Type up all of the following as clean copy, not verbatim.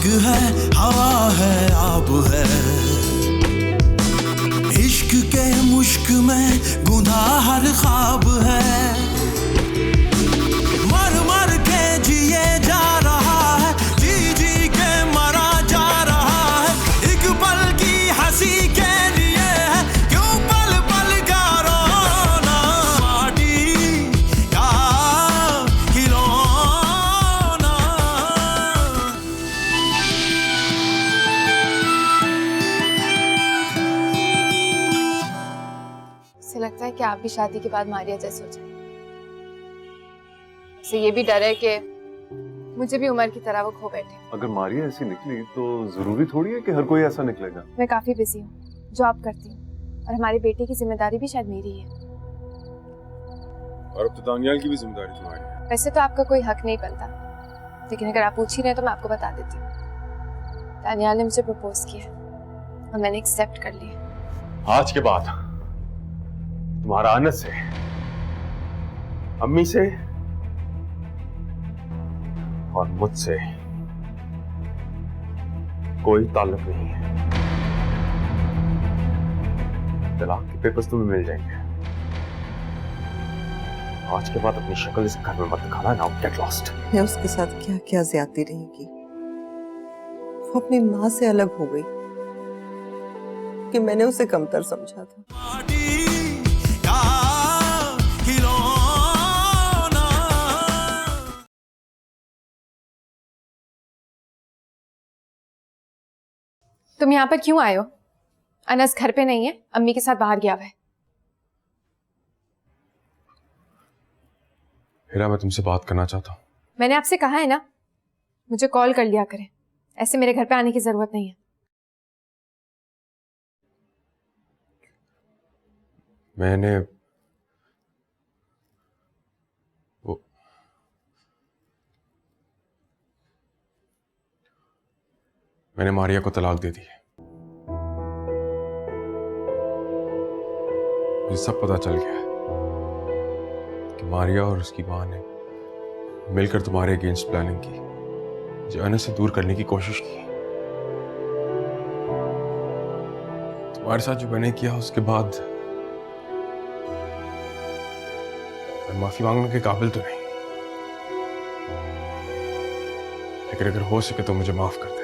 आग है, हवा है, आब है। इश्क के मुश्क में गुनाह हर ख्वाब है। मर मर के जिए जा रहा है, जी जी के मरा जा रहा है। एक पल की हंसी के लिए है, क्यों पल पल का रोना। माटी का खिलौना। उसे लगता है कि आप भी शादी के बाद मारिया जैसे हो जाए। उसे ये भी डर है कि मुझे भी उमर की तरह वो खो बैठे। अगर मारिया ऐसी निकली तो जरूरी थोड़ी है कि हर कोई ऐसा निकलेगा। मैं काफी बिजी हूँ, जॉब करती हूँ, और हमारे बेटे की जिम्मेदारी भी शायद मेरी है। और अब तो दानियाल की भी जिम्मेदारी तुम्हारी है। वैसे तो आपका कोई हक नहीं बनता, लेकिन अगर आप पूछ ही रहे हैं तो मैं आपको बता देती हूँ। दानियाल ने मुझे प्रपोज किया और मैंने एक्सेप्ट कर लिया। आज के बाद तुम्हारा अनस से, अम्मी से और मुझसे कोई ताल्लुक नहीं है। तलाक के पेपर्स तुम्हें मिल जाएंगे। आज के बाद अपनी शक्ल इस घर में मत दिखाना। Now get lost. मैं उसके साथ क्या क्या ज्यादती रहेगी। वो अपनी माँ से अलग हो गई कि मैंने उसे कमतर समझा था। माटी का खिलौना। तुम यहाँ पर क्यों आए हो? अनस घर पे नहीं है, अम्मी के साथ बाहर गया हुआ है। हीरा, मैं तुमसे बात करना चाहता हूँ। मैंने आपसे कहा है ना, मुझे कॉल कर लिया करें। ऐसे मेरे घर पे आने की जरूरत नहीं है। मैंने मारिया को तलाक दे दी है। मुझे सब पता चल गया है कि मारिया और उसकी मां ने मिलकर तुम्हारे अगेंस्ट प्लानिंग की, मुझे अनस से दूर करने की कोशिश की। तुम्हारे साथ जो मैंने किया उसके बाद मैं माफी मांगने के काबिल तो नहीं, लेकिन अगर हो सके तो मुझे माफ कर देना।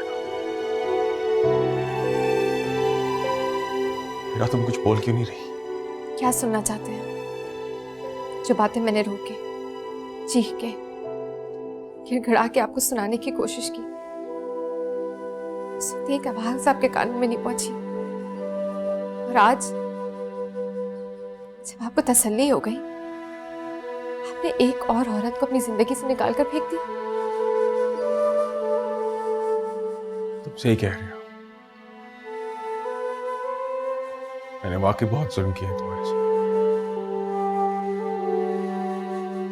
हीरा, तुम कुछ बोल क्यों नहीं रही? क्या सुनना चाहते हैं? जो बातें मैंने रो के, चीख के, गिड़गिड़ा के आपको सुनाने की कोशिश की, उस वक्त एक आवाज आपके कानों में नहीं पहुंची। और आज जब आपको तसल्ली हो गई, आपने एक और औरत को अपनी जिंदगी से निकाल कर फेंक दिया। तुम सही कह रहे हो। मैंने वाकई बहुत जुल्म किया है तुम्हारे साथ,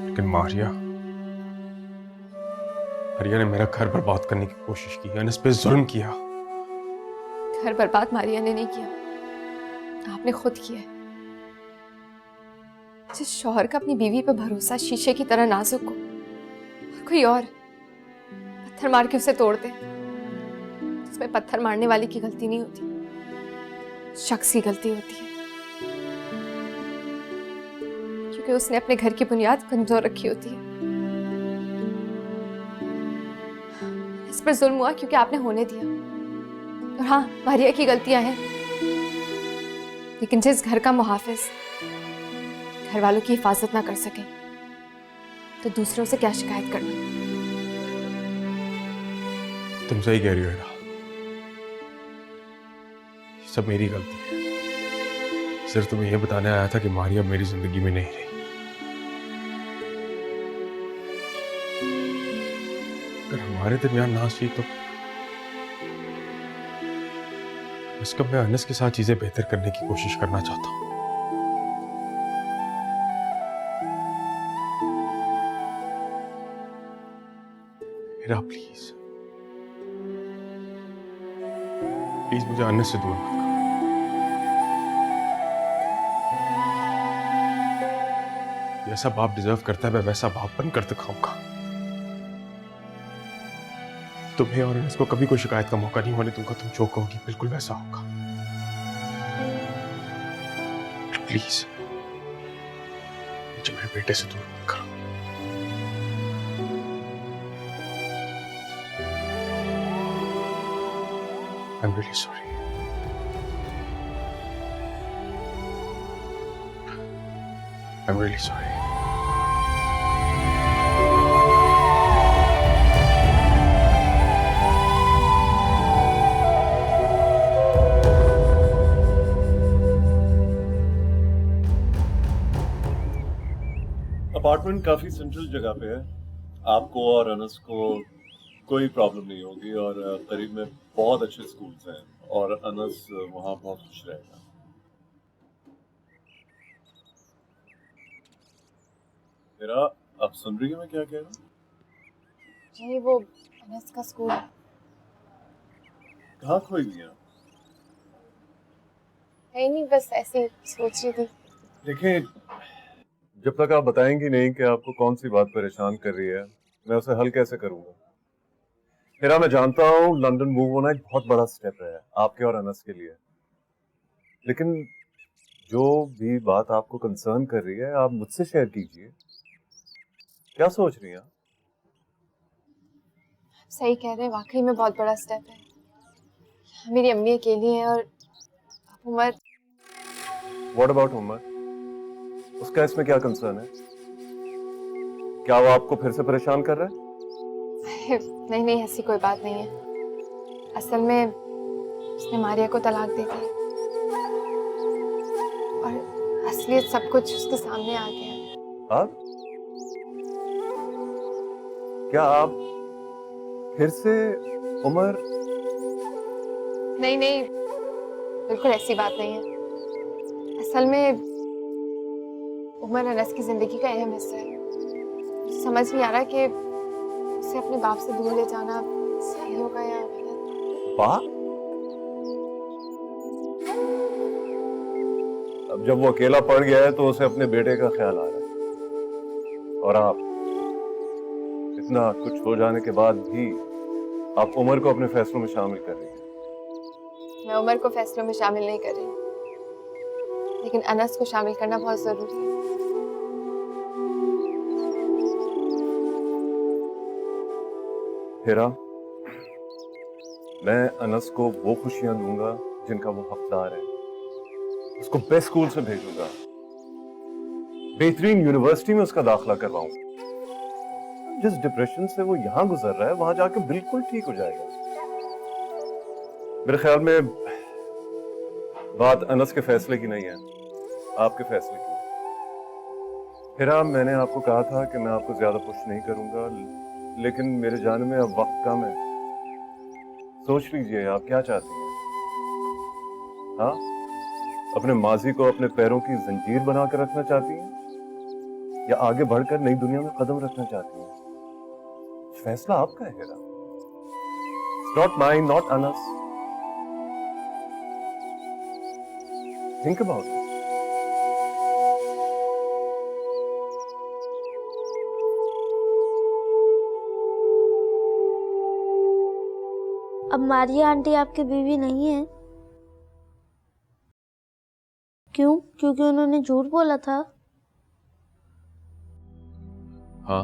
लेकिन मारिया ने मेरा घर बर्बाद करने की कोशिश की, अनस पे जुल्म किया। घर बर्बाद मारिया ने नहीं किया, आपने खुद किया। जिस शौहर का अपनी बीवी पर भरोसा शीशे की तरह नाजुक हो, और कोई और पत्थर मार के उसे तोड़ दे, उसमें पत्थर मारने वाले की गलती नहीं होती, शख्स की गलती होती है, क्योंकि उसने अपने घर की बुनियाद कमजोर रखी होती है। इस पर जुल्म हुआ क्योंकि आपने होने दिया। और हाँ, मारिया की गलतियां हैं, लेकिन जिस घर का मुहाफिज घर वालों की हिफाजत ना कर सके, तो दूसरों से क्या शिकायत करना। तुम सही कह रही हो हीरा, सब मेरी गलती है। सिर्फ तुम्हें यह बताने आया था कि मारिया मेरी जिंदगी में नहीं रही। अगर हमारे दरमियान ना सी तो इसका मैं अनस के साथ चीजें बेहतर करने की कोशिश करना चाहता हूं। हीरा, प्लीज प्लीज मुझे अनस से दूर मत करो। जैसा बाप डिजर्व करता है मैं वैसा बाप बनकर दिखाऊंगा। तुम्हें और इसको कभी कोई शिकायत का मौका नहीं होने दूंगा। तुम जो कहोगी बिल्कुल वैसा होगा। प्लीज मुझे मेरे बेटे से दूर मत करो। I'm really sorry. I'm really sorry. Apartment काफी सेंट्रल जगह पे है, आपको और अनस को कोई प्रॉब्लम नहीं होगी और करीब में बहुत अच्छे स्कूल्स हैं और अनस वहाँ बहुत खुश रहेगा। मेरा आप सुन रही है मैं क्या कह रहा हूँ? जी वो अनस का स्कूल कहाँ खोई दिया? नहीं, बस ऐसे सोच रही थी। देखिए, जब तक आप बताएंगी नहीं कि आपको कौन सी बात परेशान कर रही है, मैं उसे हल कैसे करूंगा? मेरा मैं जानता हूँ लंदन मूव होना एक बहुत बड़ा स्टेप है आपके और अनस के लिए, लेकिन जो भी बात आपको कंसर्न कर रही है आप मुझसे शेयर कीजिए। क्या सोच रही हैं आप? सही कह रहे हैं, वाकई में बहुत बड़ा स्टेप है। मेरी अम्मी अकेली हैं और उमर। What about Umar? उसका इसमें क्या कंसर्न है? क्या वो आपको फिर से परेशान कर रहा है? नहीं, ऐसी कोई बात नहीं है। असल में उसने मारिया को तलाक दे दी और असलियत सब कुछ उसके सामने आ गया। आप? क्या आप फिर से उमर? नहीं, बिल्कुल ऐसी बात नहीं है। असल में उमर अनस की जिंदगी का अहम हिस्सा है। मुझे समझ नहीं आ रहा कि उसे अपने बाप से दूर ले जाना सही होगा या गलत। बाप? अब जब वो अकेला पड़ गया है तो उसे अपने बेटे का ख्याल आ रहा है, और आप इतना कुछ हो जाने के बाद भी आप उमर को अपने फैसलों में शामिल कर रही हैं। मैं उमर को फैसलों में शामिल नहीं कर रही, लेकिन अनस को शामिल करना बहुत जरूरी है। हेरा, मैं अनस को वो खुशियां दूंगा जिनका वो हकदार है। उसको बेस्ट स्कूल से भेजूंगा, बेहतरीन यूनिवर्सिटी में उसका दाखिला करवाऊंगा। जिस डिप्रेशन से वो यहां गुजर रहा है वहां जाके बिल्कुल ठीक हो जाएगा। मेरे ख्याल में बात अनस के फैसले की नहीं है, आपके फैसले की है। हेरा, मैंने आपको कहा था कि मैं आपको ज्यादा पुश नहीं करूंगा, लेकिन मेरे जाने में अब वक्त कम है। सोच लीजिए आप क्या चाहती हैं? हाँ, अपने माजी को अपने पैरों की जंजीर बनाकर रखना चाहती हैं या आगे बढ़कर नई दुनिया में कदम रखना चाहती हैं? फैसला आपका है Hera. Not mine, not Anas. Think about it. अब मारिया आंटी आपकी बीवी नहीं है? क्यों? क्योंकि उन्होंने झूठ बोला था? हाँ,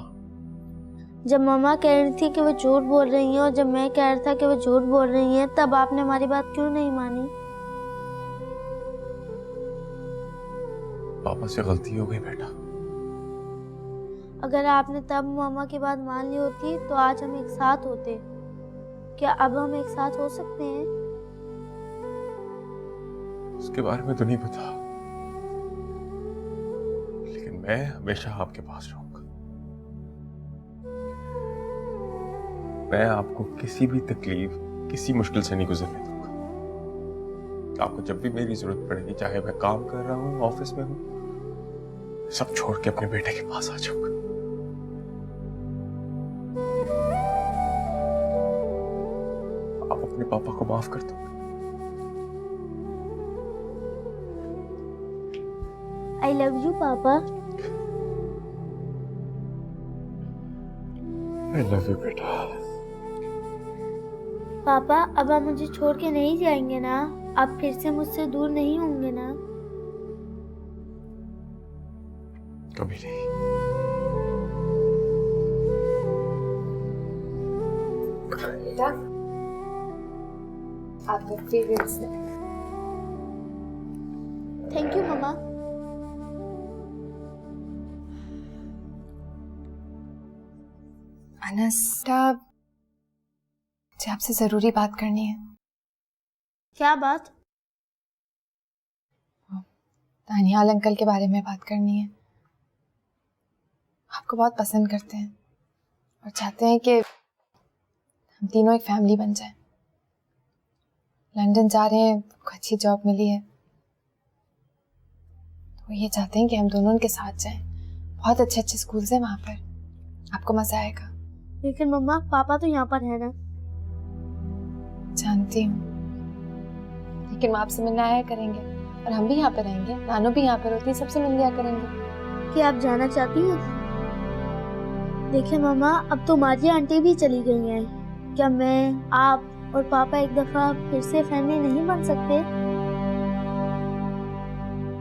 जब मम्मा कह रही थी कि वो झूठ बोल रही हैं और जब मैं कह रहा था कि वो झूठ बोल रही हैं, तब आपने हमारी बात क्यों नहीं मानी? पापा से गलती हो गई बेटा। अगर आपने तब मम्मा की बात मान ली होती तो आज हम एक साथ होते। क्या अब हम एक साथ हो सकते हैं? उसके बारे में तो नहीं पता, लेकिन मैं हमेशा आपके पास रहूंगा। मैं आपको किसी भी तकलीफ, किसी मुश्किल से नहीं गुजरने दूंगा। आपको जब भी मेरी जरूरत पड़ेगी, चाहे मैं काम कर रहा हूं, ऑफिस में हूं, सब छोड़ के अपने बेटे के पास आ जाऊंगा। आप अपने पापा को माफ कर दो। आई लव यू पापा। I love you बेटा। पापा अब आप मुझे छोड़ के नहीं जाएंगे ना? आप फिर से मुझसे दूर नहीं होंगे ना? कभी नहीं। बेटा आपका फेवरेट स्नैक। थैंक यू मम्मा। अनस मुझे आपसे जरूरी बात करनी है। क्या बात? दानियाल अंकल के बारे में बात करनी है। आपको बहुत पसंद करते हैं और चाहते हैं कि हम तीनों एक फैमिली बन जाए। लंदन जा रहे हैं, अच्छी जॉब मिली है, तो ये चाहते हैं कि हम दोनों उनके साथ जाएं। बहुत अच्छे अच्छे स्कूल्स हैं वहाँ पर, आपको मजा आएगा। लेकिन मम्मा पापा तो यहाँ पर है ना। जानती हूँ, लेकिन वो आपसे मिलने आया करेंगे और हम भी यहाँ पर रहेंगे। नानू भी यहाँ पर होती है, सबसे मिल लिया करेंगे। क्या आप जाना चाहती हैं? देखिए मम्मा, अब तो माजिया आंटी भी चली गई हैं। क्या मैं, आप और पापा एक दफा फिर से फैमिली नहीं बन सकते?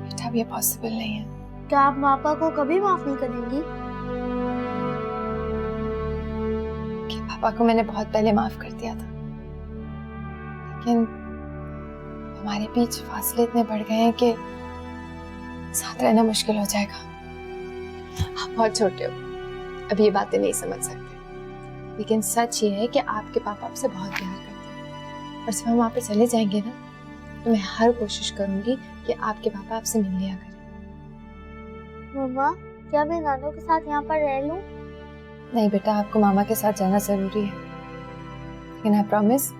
बेटा अब ये पॉसिबल नहीं है। क्या आप पापा को कभी माफ नहीं करेंगी? कि पापा को मैंने बहुत पहले माफ कर दिया था, लेकिन हमारे बीच फासले इतने बढ़ गए हैं कि साथ रहना मुश्किल हो जाएगा। आप बहुत छोटे हो, अभी ये बातें नहीं समझ सकते, लेकिन सच ये है कि आपके पापा आपसे बहुत प्यार करते हैं और जब हम वहाँ पे चले जाएंगे ना, तो मैं हर कोशिश करूंगी कि आपके पापा आपसे मिल लिया करें। मम्मा, क्या मैं नानू के साथ यहाँ पर रह लूं? नहीं बेटा, आपको मामा के साथ जाना जरूरी है, लेकिन आई प्रॉमिस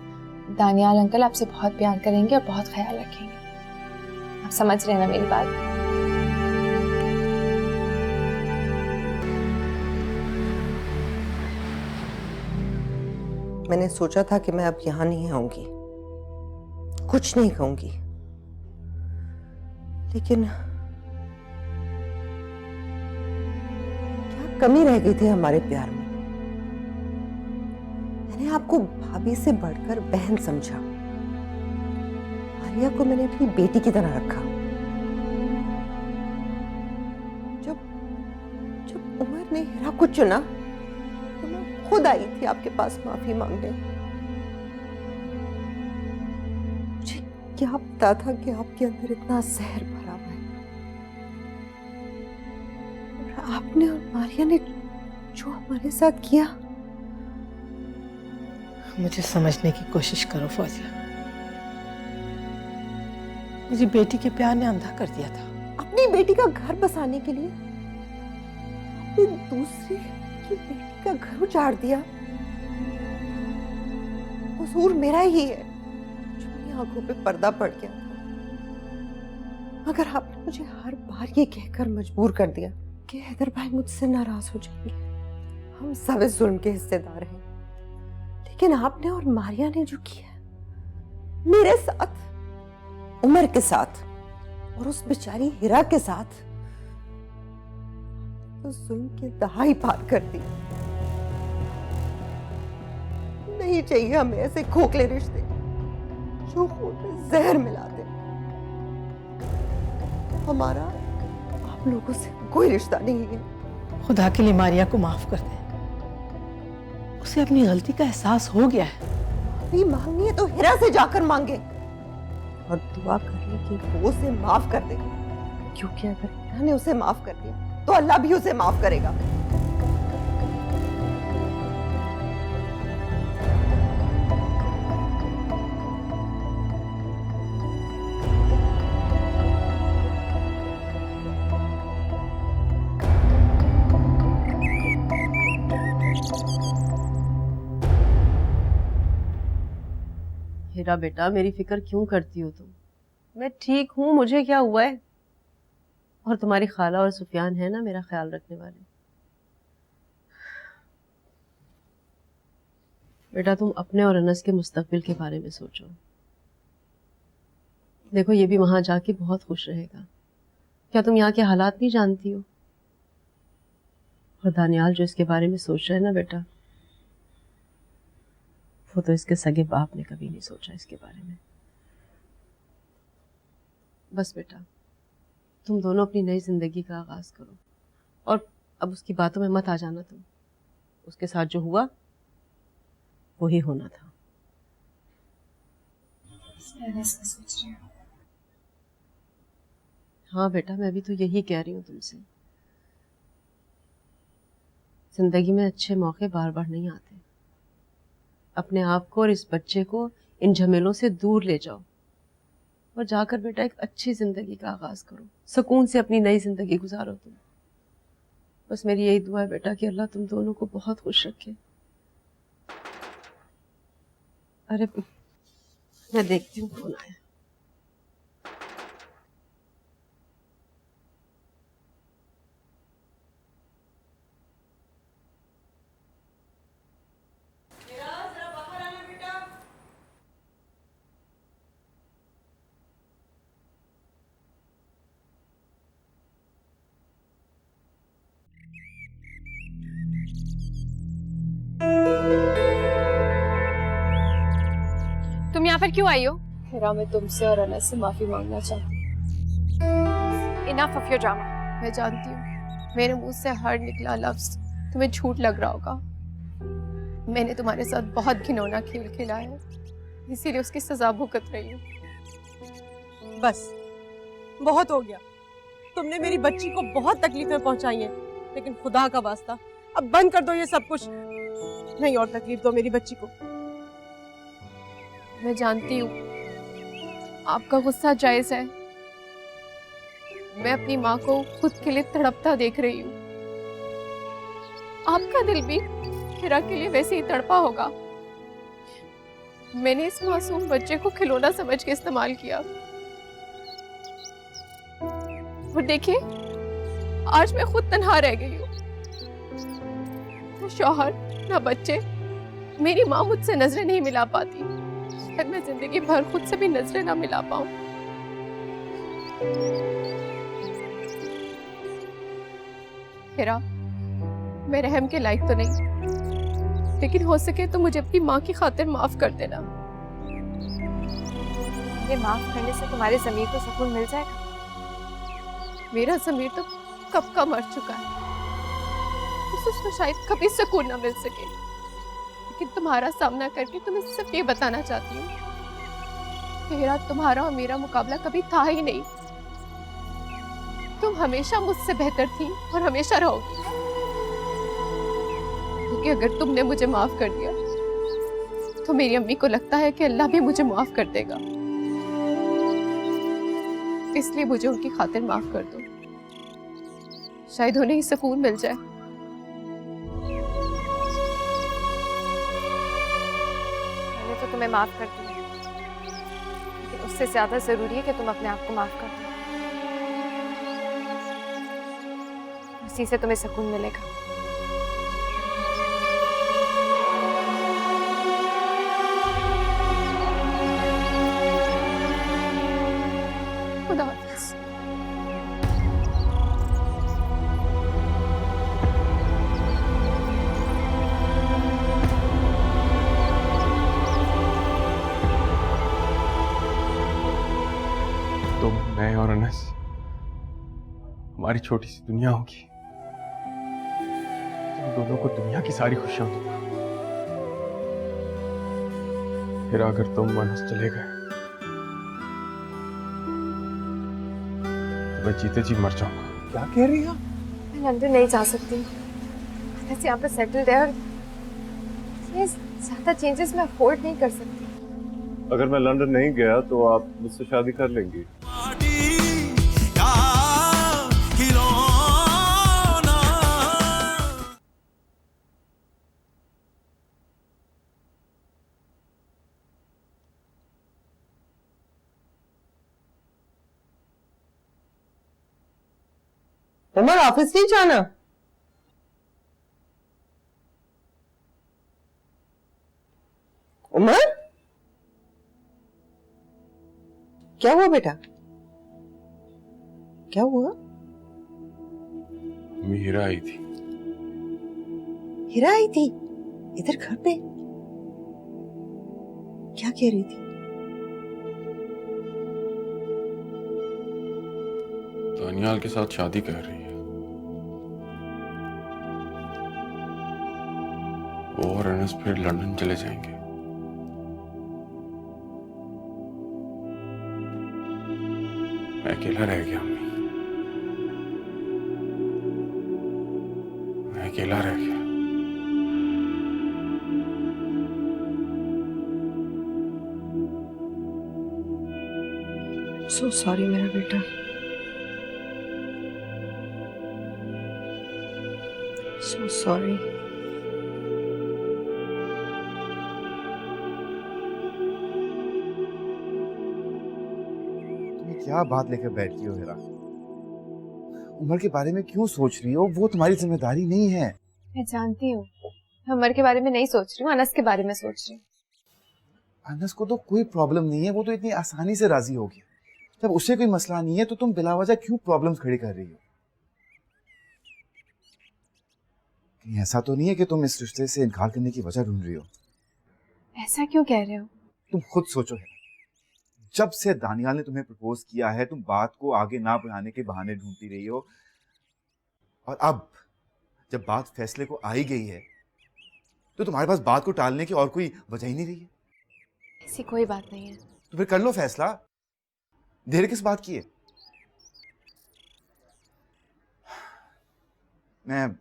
दानियाल अंकल आपसे बहुत प्यार करेंगे और बहुत ख्याल रखेंगे। आप समझ रहे हैं ना मेरी बात? मैंने सोचा था कि मैं अब यहाँ नहीं आऊंगी, कुछ नहीं कहूंगी, लेकिन क्या कमी रह गई थी हमारे प्यार में? मैंने आपको भाभी से बढ़कर बहन समझा, आर्या को मैंने अपनी बेटी की तरह रखा। जब जब उमर ने हीरा को चुना तो मैं खुद आई थी आपके पास माफी मांगने। मुझे क्या पता था कि आपके अंदर इतना जहर भरा हुआ है, और आपने और मारिया ने जो हमारे साथ किया। मुझे समझने की कोशिश करो फौजिया। मुझे बेटी के प्यार ने अंधा कर दिया था। अपनी बेटी का घर बसाने के लिए अपनी दूसरी की बेटी का घर उजाड़ दिया। कसूर मेरा ही है जो मेरी आंखों पे पर्दा पड़ गया था। मगर आपने मुझे हर बार ये कहकर मजबूर कर दिया कि हैदर भाई मुझसे नाराज हो जाएंगे, हम सब इस जुल्म के हिस्सेदार हैं। लेकिन आपने और मारिया ने जो किया मेरे साथ, उमर के साथ और उस बेचारी हिरा के साथ, तो जुल्म की दहाई पार कर दी। नहीं चाहिए हमें ऐसे खोखले रिश्ते जो खून में जहर मिलाते। हमारा आप लोगों से कोई रिश्ता नहीं है। खुदा के लिए मारिया को माफ कर दे। उसे अपनी गलती का एहसास हो गया है। माफी मांगनी है तो हिरा से जाकर मांगे और दुआ करें कि वो उसे माफ कर दे, क्योंकि अगर हिरा ने उसे माफ कर दिया तो अल्लाह भी उसे माफ करेगा। हीरा बेटा, मेरी फिक्र क्यों करती हो तुम? मैं ठीक हूँ, मुझे क्या हुआ है? और तुम्हारी खाला और सुफियान है ना मेरा ख्याल रखने वाले। बेटा तुम अपने और अनस के मुस्तकबिल के बारे में सोचो। देखो ये भी वहां जाके बहुत खुश रहेगा। क्या तुम यहाँ के हालात नहीं जानती हो? और दानियाल जो इसके बारे में सोच रहा है ना बेटा, वो तो इसके सगे बाप ने कभी नहीं सोचा इसके बारे में। बस बेटा, तुम दोनों अपनी नई जिंदगी का आगाज करो और अब उसकी बातों में मत आ जाना तुम। उसके साथ जो हुआ वही होना था। हाँ बेटा, मैं भी तो यही कह रही हूँ तुमसे। जिंदगी में अच्छे मौके बार बार नहीं आते। अपने आप को और इस बच्चे को इन झमेलों से दूर ले जाओ और जाकर बेटा एक अच्छी जिंदगी का आगाज करो। सुकून से अपनी नई जिंदगी गुजारो तुम। बस मेरी यही दुआ है बेटा कि अल्लाह तुम दोनों को बहुत खुश रखे। अरे मैं देखती हूँ कौन आया। तुम यहाँ पर क्यों आई हो? हिरा, मैं तुमसे और अनस से माफी मांगना चाहती हूँ। Enough of your drama. मैं जानती हूँ मेरे मुंह से हर निकला लफ्ज तुम्हें झूठ लग रहा होगा। मैंने तुम्हारे साथ बहुत घिनौना खेल खेला है, इसीलिए उसकी सजा भुगत रही हूँ। बस बहुत हो गया। तुमने मेरी बच्ची को बहुत तकलीफें पहुंचाई हैं, लेकिन खुदा का वास्ता अब बंद कर दो ये सब कुछ। नहीं और तकलीफ दो मेरी बच्ची को। मैं जानती हूँ आपका गुस्सा जायज है। मैं अपनी माँ को खुद के लिए तड़पता देख रही हूँ। आपका दिल भी हिरा के लिए वैसे ही तड़पा होगा। मैंने इस मासूम बच्चे को खिलौना समझ के इस्तेमाल किया और देखिए आज मैं खुद तन्हा रह गई हूँ। ना शौहर ना बच्चे। मेरी माँ मुझसे नजरें नहीं मिला पाती, शायद मैं जिंदगी भर खुद से भी नजरें ना मिला पाऊं। हिरा, मैं रहम के लायक तो नहीं, लेकिन हो सके तो मुझे अपनी माँ की खातिर माफ कर देना। ये माफ करने से तुम्हारे ज़मीर को सुकून मिल जाएगा? मेरा ज़मीर तो कब का मर चुका है, उसको शायद कभी सुकून ना मिल सके। लेकिन तुम्हारा सामना करके तुम्हें सिर्फ ये बताना चाहती हूँ कि हिरा, तुम्हारा और मेरा मुकाबला कभी था ही नहीं। तुम हमेशा मुझसे बेहतर थी और हमेशा रहोगी, क्योंकि अगर तुमने मुझे माफ कर दिया तो मेरी अम्मी को लगता है कि अल्लाह भी मुझे माफ कर देगा। इसलिए मुझे उनकी खातिर माफ कर दो, शायद उन्हें ही सुकून मिल जाए। मैंने तो तुम्हें माफ कर दिया, लेकिन उससे ज्यादा जरूरी है कि तुम अपने आप को माफ कर दो। उसी से तुम्हें सुकून मिलेगा। खुदा हाफिज़। तुम, मैं और अनस, हमारी छोटी सी दुनिया होगी। तुम दोनों को दुनिया की सारी खुशियां दूंगा। फिर अगर तुम अनस चले गए तो मैं जीते जी मर जाऊंगा। क्या कह रही है? मैं लंदन नहीं जा सकती। ऐसे यहाँ पे सेटल्ड है और इसमें ज्यादा चेंजेस मैं अफोर्ड नहीं कर सकती। अगर मैं लंदन नहीं गया तो आप मुझसे शादी कर लेंगी? उमर, ऑफिस नहीं जाना? उमर, क्या हुआ बेटा? क्या हुआ? हीरा आई थी। हीरा आई थी इधर घर पे? क्या कह रही थी? दानियाल के साथ शादी कर रही है। वो और अनस फिर लंदन चले जाएंगे। मैं अकेला रह गया अम्मी, मैं अकेला रह गया। सो सॉरी मेरा बेटा। So sorry. तुम क्या बात लेकर बैठ गई हो हेरा? उमर के बारे में क्यों सोच रही हो? वो तुम्हारी जिम्मेदारी नहीं है। मैं जानती हूँ, मैं उमर के बारे में नहीं सोच रही हूँ, अनस के बारे में सोच रही हूँ। अनस को तो कोई प्रॉब्लम नहीं है, वो तो इतनी आसानी से राजी हो गया। जब उसे कोई मसला नहीं है तो तुम बिलावजह क्यों प्रॉब्लम्स खड़ी कर रही हो? कहीं ऐसा तो नहीं है कि तुम इस रिश्ते से इनकार करने की वजह ढूंढ रही हो? ऐसा क्यों कह रहे हो? तुम खुद सोचो है, जब से दानियाल ने तुम्हें प्रपोज किया है तुम बात को आगे ना बढ़ाने के बहाने ढूंढती रही हो, और अब जब बात फैसले को आई गई है तो तुम्हारे पास बात को टालने की और कोई वजह ही नहीं रही है। ऐसी कोई बात नहीं है। तो फिर कर लो फैसला, देर किस बात की है? मैं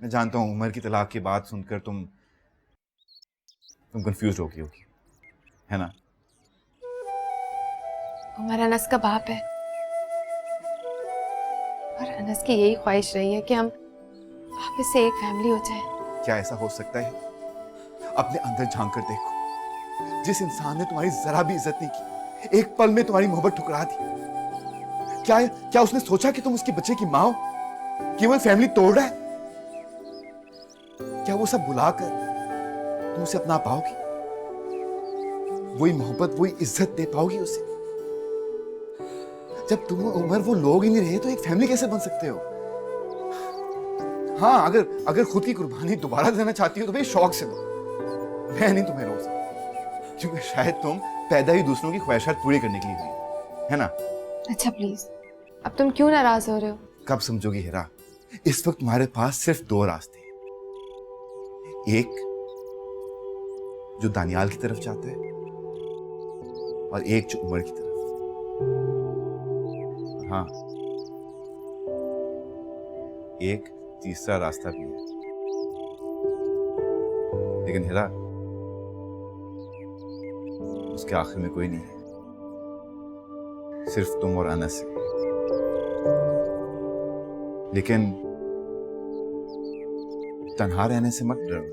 जानता हूं उमर की तलाक की बात सुनकर तुम कंफ्यूज हो गई होगी, है ना? उमर अनस का बाप है और अनस की यही ख्वाहिश रही है कि हम वापस से एक फैमिली हो जाए। क्या ऐसा हो सकता है? अपने अंदर झांक कर देखो, जिस इंसान ने तुम्हारी जरा भी इज्जत नहीं की, एक पल में तुम्हारी मोहब्बत ठुकरा दी, क्या उसने सोचा कि तुम उसके बच्चे की माँ हो, कि वो फैमिली तोड़ रहा है? क्या वो सब बुलाकर तुम उसे अपना पाओगी? वही मोहब्बत, वही इज्जत दे पाओगी उसे? जब तुम उमर वो लोग ही नहीं रहे तो एक फैमिली कैसे बन सकते हो? हाँ, अगर खुद की कुर्बानी दोबारा देना चाहती हो तो भाई शौक से दो, मैं नहीं तुम्हें रोक सकता, क्योंकि शायद तुम पैदा ही दूसरों की ख्वाहिशात पूरी करने के लिए हुई, है ना? अच्छा प्लीज, अब तुम क्यों नाराज हो रहे हो? कब समझोगी हेरा? इस वक्त तुम्हारे पास सिर्फ दो रास्ते हैं, एक जो दानियाल की तरफ जाता है और एक जो उमर की तरफ। हाँ, एक तीसरा रास्ता भी है, लेकिन हेरा उसके आखिर में कोई नहीं है, सिर्फ तुम और अनस है। लेकिन तन्हा रहने से मत डरो।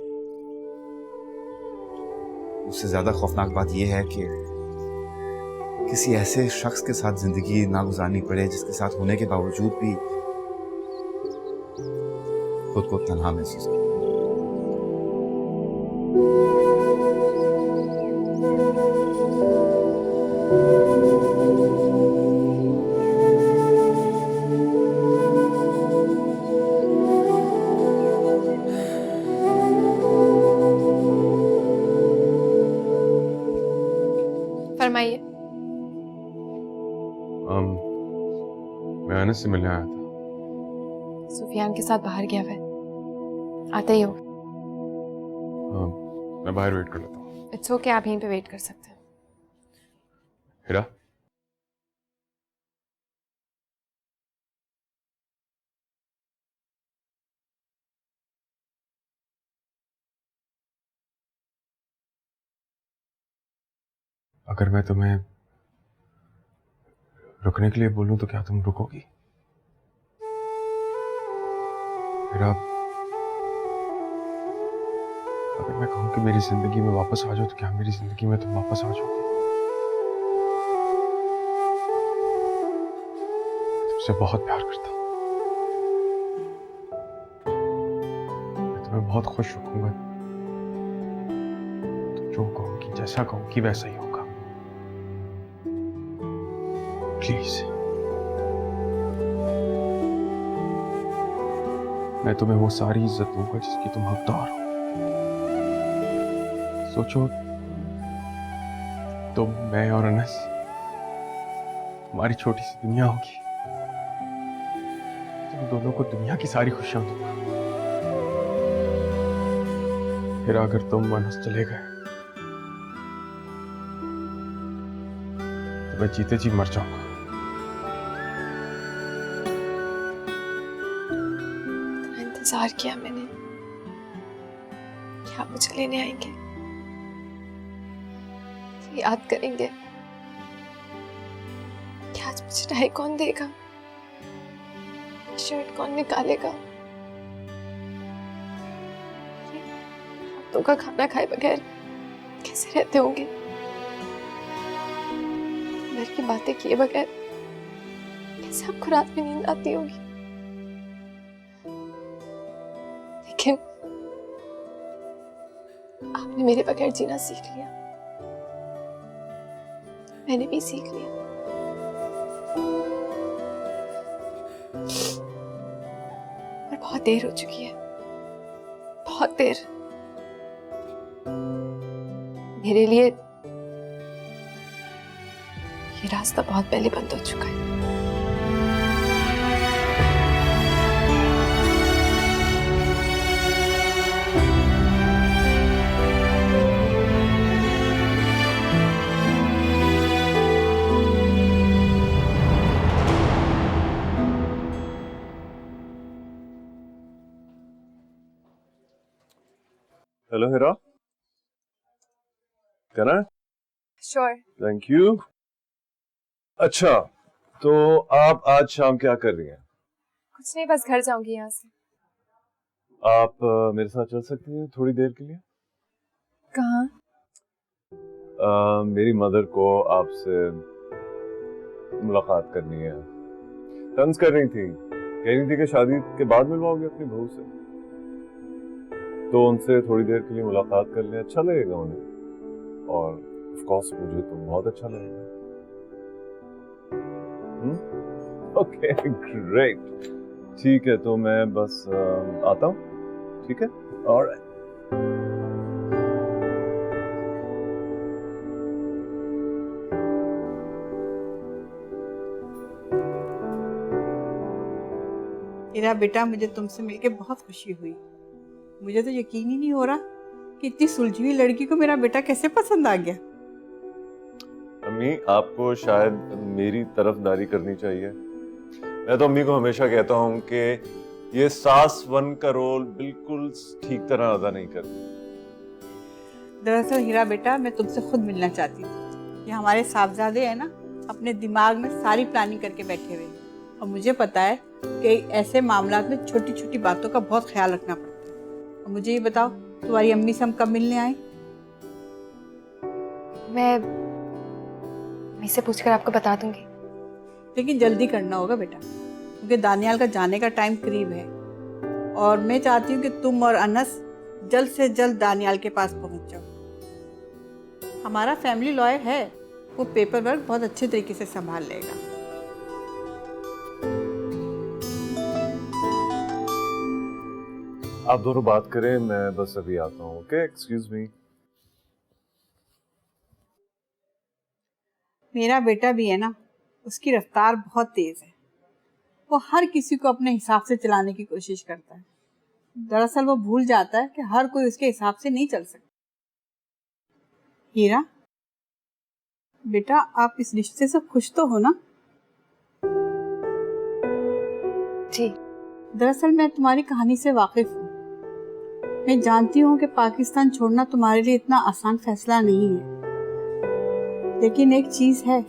उससे ज्यादा खौफनाक बात यह है कि किसी ऐसे शख्स के साथ जिंदगी ना गुजारनी पड़े जिसके साथ होने के बावजूद भी खुद को तन्हा महसूस करे। फरमाइए। मैं अनस से मिलने आया था। सुफियान के साथ बाहर गया है, आते ही हो। मैं बाहर वेट कर लेता हूँ। इट्स ओके, आप यहीं पे वेट कर सकते हैं। हिरा, अगर मैं तुम्हें रुकने के लिए बोलूं तो क्या तुम रुकोगी? हिरा, अगर मैं कहूं कि मेरी जिंदगी में वापस आ जाओ तो क्या मेरी जिंदगी में तुम वापस आ जाओगे? तुमसे बहुत प्यार करता हूं, मैं तुम्हें बहुत खुश रखूंगा। तुम जो कहोगी, जैसा कहोगी वैसा ही होगा। प्लीज, मैं तुम्हें वो सारी इज्जत दूंगा जिसकी तुम हकदार हो। सोचो, तुम, मैं और अनस, हमारी छोटी सी दुनिया होगी। तुम दोनों को दुनिया की सारी खुशियां दूंगा। फिर अगर तुम अनस चले गए तो मैं जीते जी मर जाऊंगा। इतना इंतजार किया मैंने कि आप मुझे लेने आएंगे, याद करेंगे कि आज मुझे टाई कौन देगा, शर्ट कौन निकालेगा, हाथों का खाना खाए बगैर कैसे रहते होंगे, घर की बातें किए बगैर कैसे आपको रात में नींद आती होगी। लेकिन आपने मेरे बगैर जीना सीख लिया, मैंने भी सीख लिया। पर बहुत देर हो चुकी है, बहुत देर। मेरे लिए ये रास्ता बहुत पहले बंद हो चुका है। हेलो हीरा, कहना है? श्योर। Thank you. अच्छा, तो आप आज शाम क्या कर रही हैं? कुछ नहीं, बस घर जाऊंगी यहाँ से। आप मेरे साथ चल सकती हैं थोड़ी देर के लिए? कहाँ? मेरी मदर को आपसे मुलाकात करनी है। तंज कर रही थी, कह रही थी कि शादी के बाद मिलवाओगे अपनी बहू से, तो उनसे थोड़ी देर के लिए मुलाकात कर लें, अच्छा लगेगा उन्हें, और ऑफ कोर्स मुझे तो बहुत अच्छा लगेगा। ओके ग्रेट, ठीक है, तो मैं बस आता हूँ, ठीक है? ऑलराइट। हीरा बेटा, मुझे तुमसे मिलके बहुत खुशी हुई। मुझे तो यकीन ही नहीं हो रहा कि इतनी सुलझी हुई लड़की को मेरा बेटा कैसे पसंद आ गया। अम्मी, आपको शायद मेरी तरफदारी करनी चाहिए। मैं तो अम्मी को हमेशा कहता हूँ कि ये सास वन का रोल बिल्कुल ठीक तरह अदा नहीं करती। दरअसल हीरा बेटा, मैं तुमसे खुद मिलना चाहती थी। ये हमारे साहबजादे हैं ना, अपने दिमाग में सारी प्लानिंग करके बैठे हुए हैं, और मुझे पता है कि ऐसे मामलात में छोटी छोटी बातों का बहुत ख्याल रखना पड़ता है। और मुझे ये बताओ, तुम्हारी अम्मी से हम कब मिलने आए? मैं से पूछकर आपको बता दूंगी। लेकिन जल्दी करना होगा बेटा, क्योंकि दानियाल का जाने का टाइम करीब है, और मैं चाहती हूँ कि तुम और अनस जल्द से जल्द दानियाल के पास पहुँच जाओ। हमारा फैमिली लॉयर है, वो पेपर वर्क बहुत अच्छे तरीके से संभाल लेगा। आप दोनों बात करें, मैं बस अभी आता हूँ। Okay, excuse me. मेरा बेटा भी है ना, उसकी रफ्तार बहुत तेज है। वो हर किसी को अपने हिसाब से चलाने की कोशिश करता है। दरअसल वो भूल जाता है कि हर कोई उसके हिसाब से नहीं चल सकता। हीरा बेटा, आप इस रिश्ते से खुश तो हो ना? जी। दरअसल मैं तुम्हारी कहानी से वाकिफ हूँ। मैं जानती हूँ कि पाकिस्तान छोड़ना तुम्हारे लिए इतना आसान फैसला नहीं है, लेकिन एक चीज है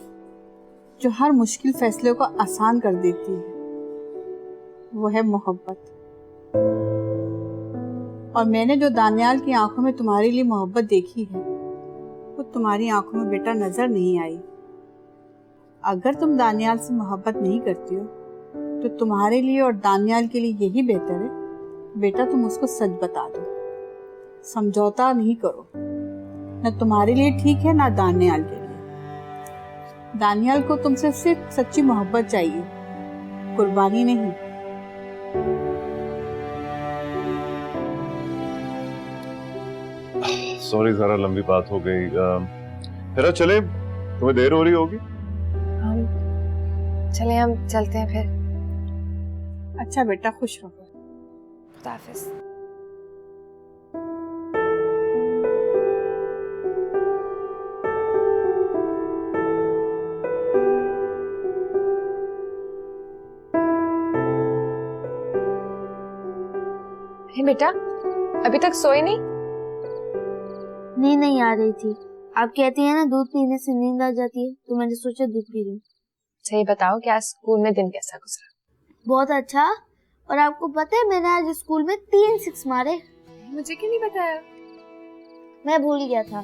जो हर मुश्किल फैसले को आसान कर देती है, वो है मोहब्बत। और मैंने जो दानियाल की आंखों में तुम्हारे लिए मोहब्बत देखी है, वो तुम्हारी आंखों में बेटा नजर नहीं आई। अगर तुम दानियाल से मोहब्बत नहीं करती हो, तो तुम्हारे लिए और दानियाल के लिए यही बेहतर है बेटा तुम उसको सच बता दो। समझौता नहीं करो, न तुम्हारे लिए ठीक है ना दानियाल के लिए। दानियाल को तुमसे सिर्फ सच्ची मोहब्बत चाहिए, कुर्बानी नहीं। सॉरी, जरा लंबी बात हो गई। फिर चले, तुम्हें देर हो रही होगी। हम चले, हम चलते हैं फिर। अच्छा बेटा, खुश रहो। खुदा हाफिज। अरे बेटा, अभी तक सोए नहीं? नहीं आ रही थी। आप कहती हैं ना दूध पीने से नींद आ जाती है, तो मैंने सोचा दूध पी लूं। सही बताओ, क्या स्कूल में दिन कैसा गुजरा? बहुत अच्छा। और आपको पता है मैंने आज स्कूल में 3 6 मारे। मुझे क्यों नहीं बताया? मैं भूल गया था।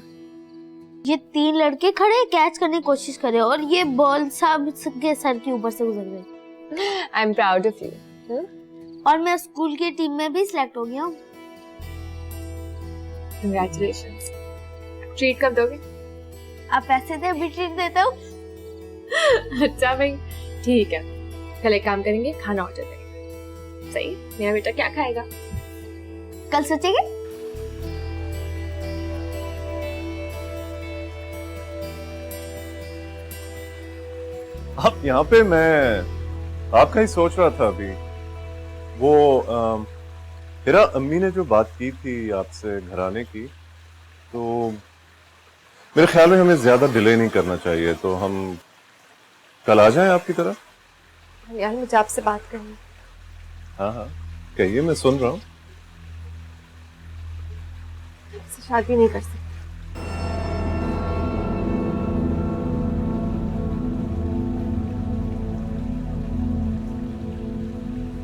ये 3 लड़के खड़े कैच करने की कोशिश करे और ये बॉल सब के सर के ऊपर से गुजर गई। I am proud of you. और मैं स्कूल की टीम में भी सिलेक्ट हो गया हूँ। Congratulations. ट्रीट कब दोगे? आप पैसे दे, भी ट्रीट देता हूँ। अच्छा भाई, ठीक है। कल एक काम करेंगे, खाना ऑर्डर करेंगे। सही? मेरा बेटा क्या खाएगा? कल सोचेंगे। आप यहाँ पे? मैं आपका ही सोच रहा था अभी। वो मेरा अम्मी ने जो बात की थी आपसे घर आने की, तो मेरे ख्याल में हमें ज्यादा डिले नहीं करना चाहिए, तो हम कल आ जाएं आपकी तरफ। यार मुझे आपसे बात करनी। हाँ, कहिए, मैं सुन रहा हूँ। आपसे शादी नहीं कर सकती।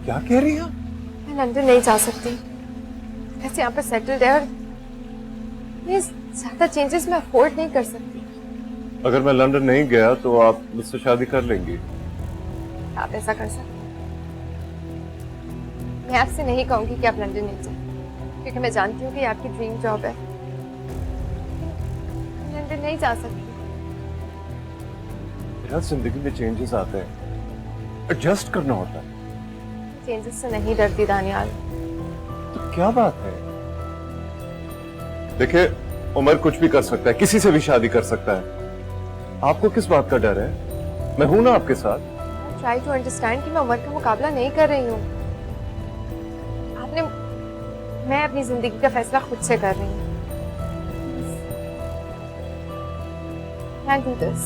क्या कह रही हैं? मैं लंदन नहीं जा सकती। वैसे यहाँ पे सेटल्ड है और ये ज्यादा चेंजेस मैं अफोर्ड नहीं कर सकती। अगर मैं लंदन नहीं गया तो आप मुझसे शादी कर लेंगी? आप ऐसा कर सकते? मैं आपसे नहीं कहूंगी कि आप लंदन नहीं जाए, क्योंकि मैं जानती हूँ कि ये आपकी ड्रीम जॉब है। लंदन नहीं जा सकती। मेरा जिंदगी में चेंजेस आते हैं, एडजस्ट करना होता है। चेंजेस से नहीं डरती दानियाल। तो क्या बात है? देखिए, उमर कुछ भी कर सकता है, किसी से भी शादी कर सकता है। आपको किस बात का डर है? मैं हूं ना आपके साथ। ट्राई टू अंडरस्टैंड कि मैं उमर का मुकाबला नहीं कर रही हूँ। मैं अपनी जिंदगी का फैसला खुद से कर रही हूँ। Can't do this.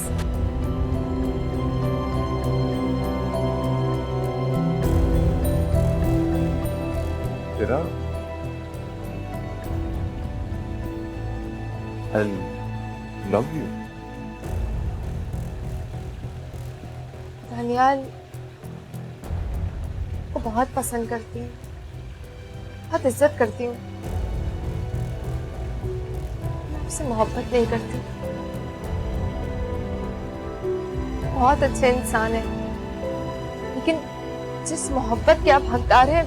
तेरा I love you. दानियाल को बहुत पसंद करती हूँ, बहुत इज्जत करती हूँ। मैं उससे मोहब्बत नहीं करती। बहुत अच्छे इंसान है, लेकिन जिस मोहब्बत के आप हकदार हैं,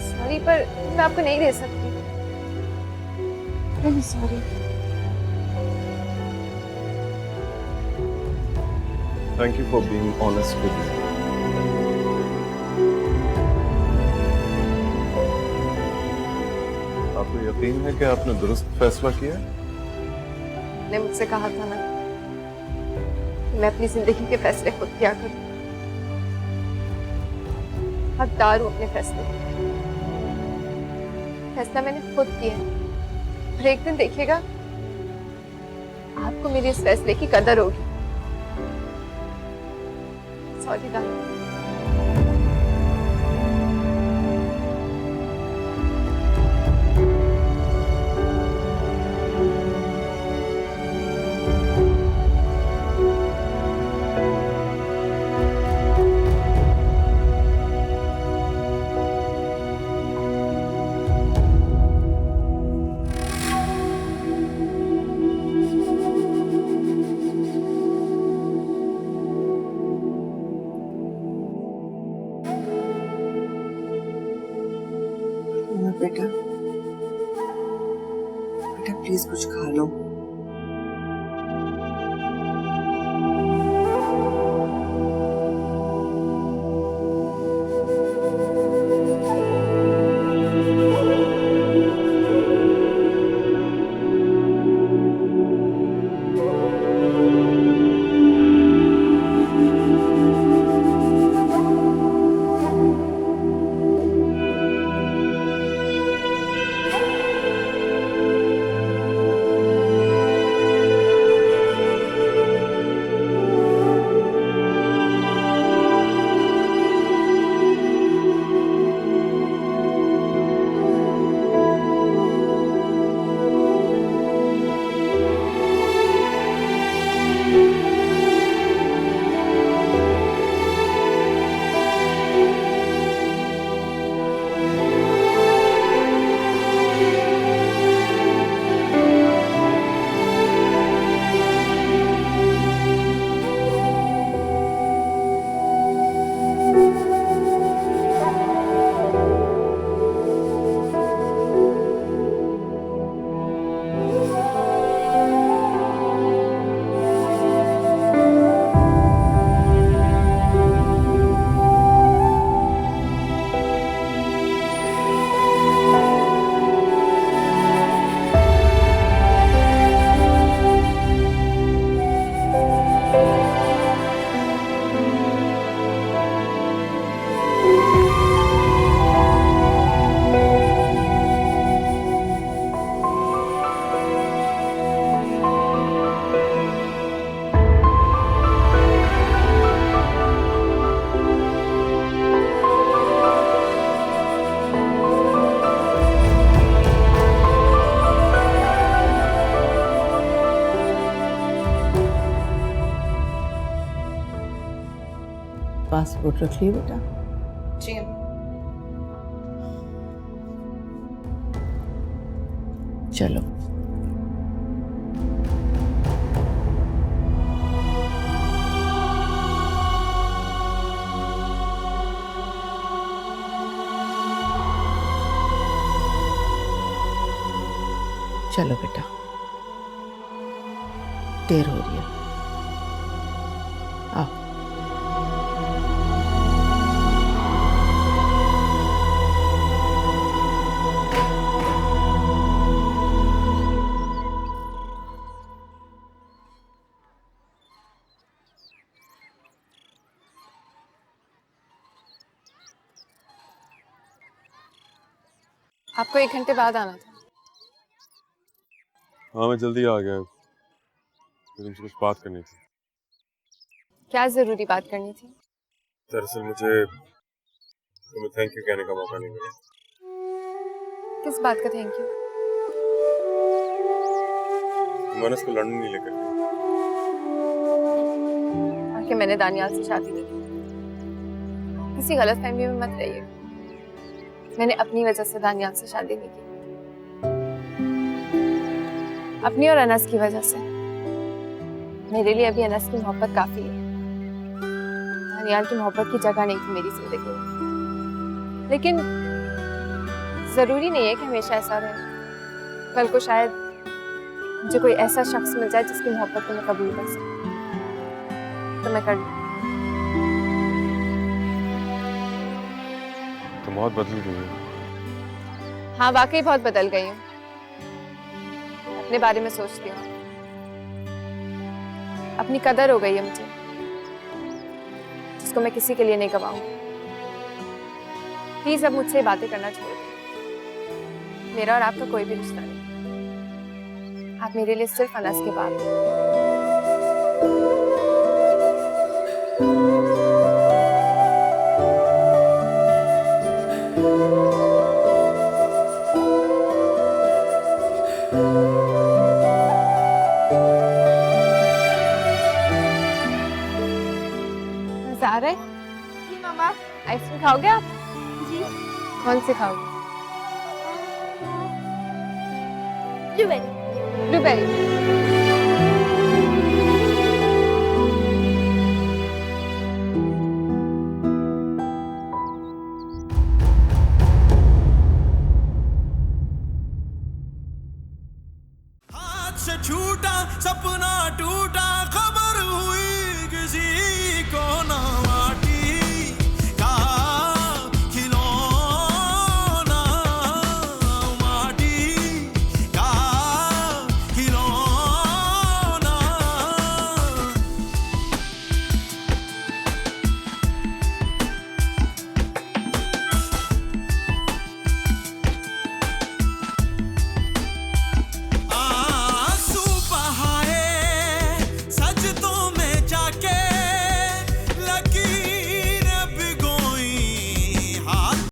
सॉरी पर मैं आपको नहीं दे सकती। I'm sorry. Thank you for being honest with me. आपको यकीन है कि आपने दुरुस्त फैसला किया? ने मुझसे कहा था ना कि मैं अपनी जिंदगी के फैसले खुद किया करूं। हकदार हूं अपने फैसले का। फैसला मैंने खुद किया और एक दिन देखिएगा आपको मेरे इस फैसले की कदर होगी। सॉरी दादा। बेटा, बेटा प्लीज कुछ खा लो। पासपोर्ट रख लिए बेटा? जी चलो। चलो बेटा, देर हो रही है, आओ। आपको 1 घंटे बाद आना था। हाँ मैं जल्दी आ गया, तुमसे कुछ बात करनी थी। क्या जरूरी बात करनी थी? दरअसल मुझे तुम्हें थैंक यू कहने का मौका नहीं मिला। किस बात का थैंक यू? तुम अनस को लंदन नहीं लेकर गई। आखिर मैंने दानियाल से शादी नहीं की। किसी गलतफहमी में मत रहिए, मैंने अपनी वजह से दानियाल से शादी नहीं की, अपनी और अनस की वजह से। मेरे लिए अभी अनस की मोहब्बत काफी है। दानियाल की मोहब्बत की जगह नहीं थी मेरी जिंदगी में। लेकिन जरूरी नहीं है कि हमेशा ऐसा रहे। कल को शायद मुझे कोई ऐसा शख्स मिल जाए जिसकी मोहब्बत को मैं कबूल कर सकूं, तो मैं कर लूं। तुम बहुत बदल गई हो। हाँ वाकई बहुत बदल गई हूँ। अपने बारे में सोचती हूँ, अपनी कदर हो गई है मुझे, जिसको मैं किसी के लिए नहीं गवाऊंगी। प्लीज अब मुझसे बातें करना छोड़ दो। मेरा और आपका कोई भी रिश्ता नहीं। आप मेरे लिए सिर्फ अनस के बाप हैं। मजा आ रहा है? जी मामा। आइसक्रीम खाओगे आप? जी। कौन सी खाओगे? ब्लूबेरी। ब्लूबेरी। हाथ से छूटा सपना टूटा।